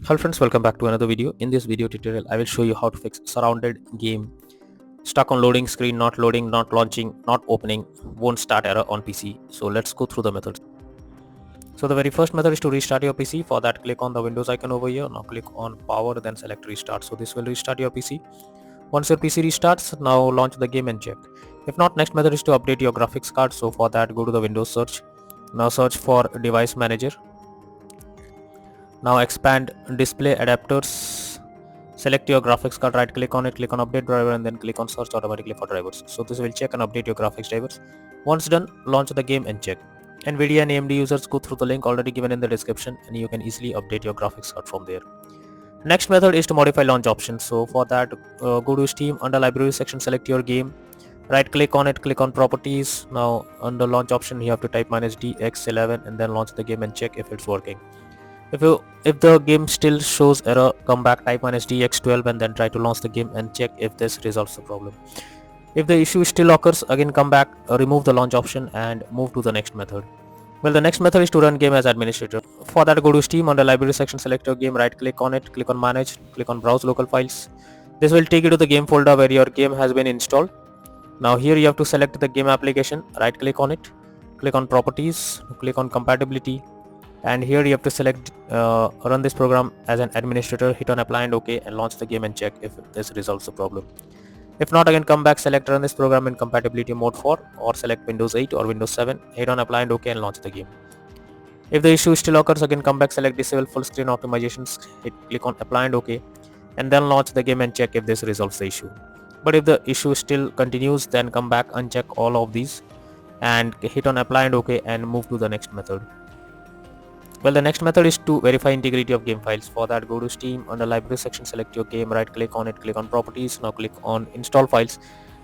Hello friends, welcome back to another video. In this video tutorial, I will show you how to fix surrounded game stuck on loading screen, not loading, not launching, not opening, won't start error on PC. So let's go through the methods. So the very first method is to restart your PC. For that, click on the Windows icon over here. Now click on power, then select restart. So this will restart your PC. Once your PC restarts, now launch the game and check. If not, next method is to update your graphics card. So for that, go to the Windows search. Now search for device manager. Now expand display adapters, select your graphics card, right click on it, click on update driver, and then click on search automatically for drivers. So this will check and update your graphics drivers. Once done, launch the game and check. NVIDIA and AMD users, go through the link already given in the description and you can easily update your graphics card from there. Next method is to modify launch options. So for that, go to Steam, under library section, select your game, right click on it, click on properties. Now under launch option you have to type -DX11 and then launch the game and check if it's working. If the game still shows error, come back, type -DX12 and then try to launch the game and check if this resolves the problem. If the issue still occurs, again come back, remove the launch option and move to the next method. Well, the next method is to run game as administrator. For that, go to Steam, under library section, select your game, right click on it, click on manage, click on browse local files. This will take you to the game folder where your game has been installed. Now here you have to select the game application, right click on it, click on properties, click on compatibility, and here you have to select run this program as an administrator, hit on apply and OK and launch the game and check if this resolves the problem. If not, again come back, select run this program in compatibility mode 4 or select Windows 8 or Windows 7, hit on apply and OK and launch the game. If the issue still occurs, again come back, select disable full screen optimizations, click on apply and OK and then launch the game and check if this resolves the issue. But if the issue still continues, then come back, uncheck all of these and hit on apply and OK and move to the next method. Well, the next method is to verify integrity of game files. For that, go to Steam, under library section, select your game, right click on it, click on properties, now click on install files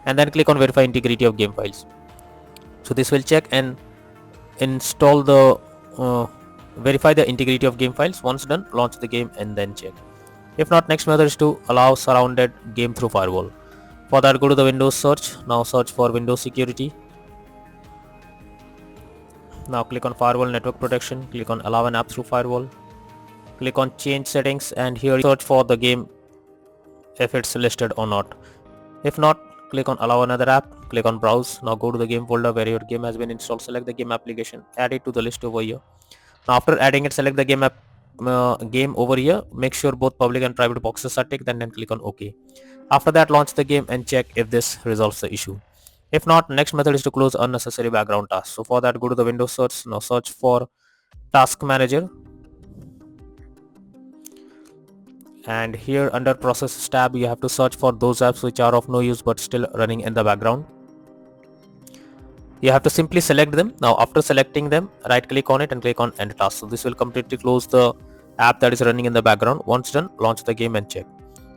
and then click on verify integrity of game files. So this will check and install the verify the integrity of game files. Once done, launch the game and then check. If not, next method is to allow surrounded game through firewall. For that, go to the Windows search, now search for Windows security. Now click on firewall network protection, click on allow an app through firewall, click on change settings and here search for the game if it's listed or not. If not, click on allow another app, click on browse. Now go to the game folder where your game has been installed, select the game application, add it to the list over here. Now after adding it, select the game over here, make sure both public and private boxes are ticked and then click on OK. After that, launch the game and check if this resolves the issue. If not, next method is to close unnecessary background tasks. So for that, go to the Windows search, now search for task manager and here under processes tab you have to search for those apps which are of no use but still running in the background. You have to simply select them. Now after selecting them, right click on it and click on end task. So this will completely close the app that is running in the background. Once done, launch the game and check.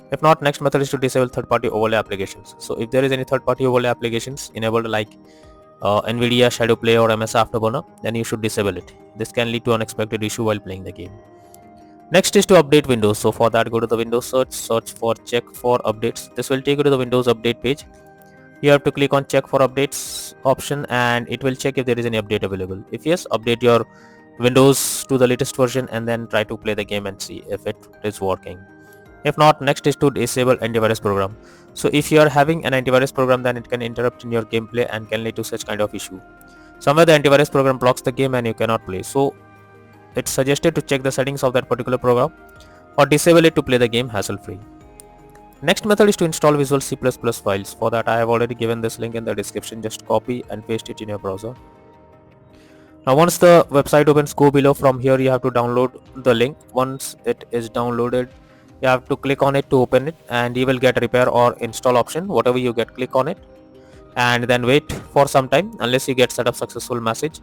If not, next method is to disable third-party overlay applications. So if there is any third-party overlay applications enabled like NVIDIA Shadow Play or MS Afterburner, then you should disable it. This can lead to unexpected issue while playing the game. Next is to update Windows. So for that, go to the Windows search, search for check for updates. This will take you to the Windows update page. You have to click on check for updates option and it will check if there is any update available. If yes, update your Windows to the latest version and then try to play the game and see if it is working. If not, next is to disable antivirus program. So if you are having an antivirus program, then it can interrupt in your gameplay and can lead to such kind of issue. Somewhere the antivirus program blocks the game and you cannot play. So it's suggested to check the settings of that particular program or disable it to play the game hassle-free. Next method is to install Visual C++ files. For that, I have already given this link in the description. Just copy and paste it in your browser. Now once the website opens, go below. From here you have to download the link. Once it is downloaded, you have to click on it to open it and you will get repair or install option. Whatever you get, click on it and then wait for some time unless you get setup successful message.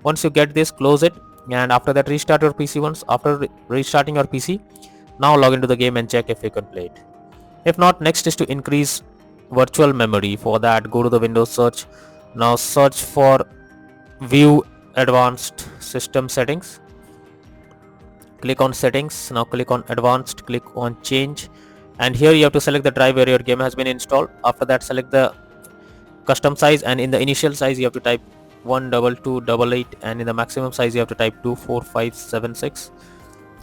Once you get this, close it and after that restart your PC. Once after restarting your PC, now log into the game and check if you can play it. If not, next is to increase virtual memory. For that, go to the Windows search, now search for view advanced system settings, click on settings, now click on advanced, click on change and here you have to select the drive where your game has been installed. After that, select the custom size and in the initial size you have to type 12288 and in the maximum size you have to type 24576.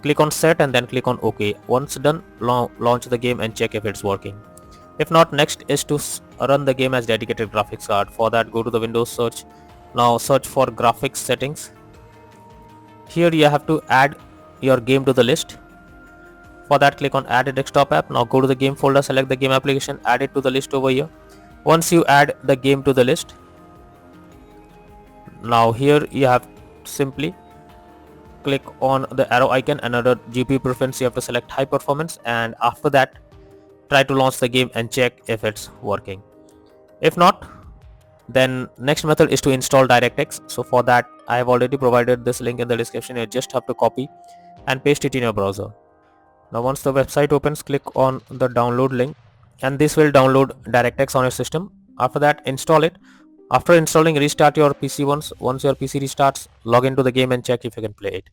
Click on set and then click on OK. Once done, launch the game and check if it's working. If not, next is to run the game as dedicated graphics card. For that, go to the Windows search. Now search for graphics settings. Here you have to add your game to the list. For that, click on add a desktop app. Now go to the game folder, select the game application, add it to the list over here. Once you add the game to the list, now here you have simply click on the arrow icon and under GPU preference you have to select high performance, and after that try to launch the game and check if it's working. If not, then next method is to install DirectX. So for that I have already provided this link in the description. You just have to copy and paste it in your browser. Now once the website opens, click on the download link and this will download DirectX on your system. After that, install it. After installing, restart your PC once. Once your PC restarts, log into the game and check if you can play it.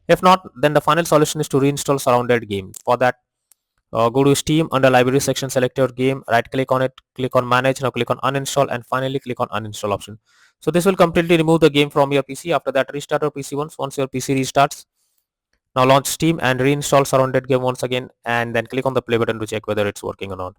If not, then the final solution is to reinstall SurrounDead game. For that, go to Steam, under library section, select your game, right click on it, click on manage, now click on uninstall and finally click on uninstall option. So this will completely remove the game from your PC. After that, restart your PC once your PC restarts. Now launch Steam and reinstall SurrounDead game once again and then click on the play button to check whether it's working or not.